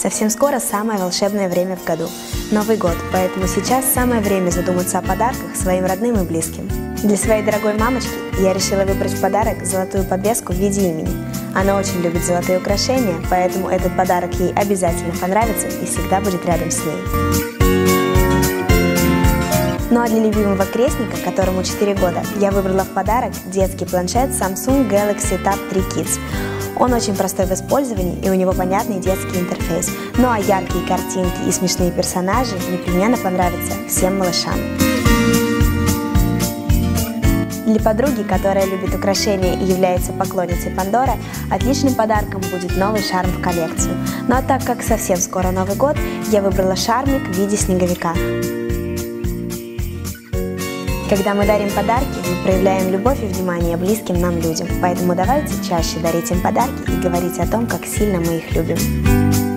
Совсем скоро самое волшебное время в году – Новый год, поэтому сейчас самое время задуматься о подарках своим родным и близким. Для своей дорогой мамочки я решила выбрать в подарок золотую подвеску в виде имени. Она очень любит золотые украшения, поэтому этот подарок ей обязательно понравится и всегда будет рядом с ней. Ну а для любимого крестника, которому 4 года, я выбрала в подарок детский планшет Samsung Galaxy Tab 3 Kids. Он очень простой в использовании и у него понятный детский интерфейс. Ну а яркие картинки и смешные персонажи непременно понравятся всем малышам. Для подруги, которая любит украшения и является поклонницей Пандоры, отличным подарком будет новый шарм в коллекцию. Ну а так как совсем скоро Новый год, я выбрала шармик в виде снеговика. Когда мы дарим подарки, мы проявляем любовь и внимание близким нам людям, поэтому давайте чаще дарить им подарки и говорить о том, как сильно мы их любим.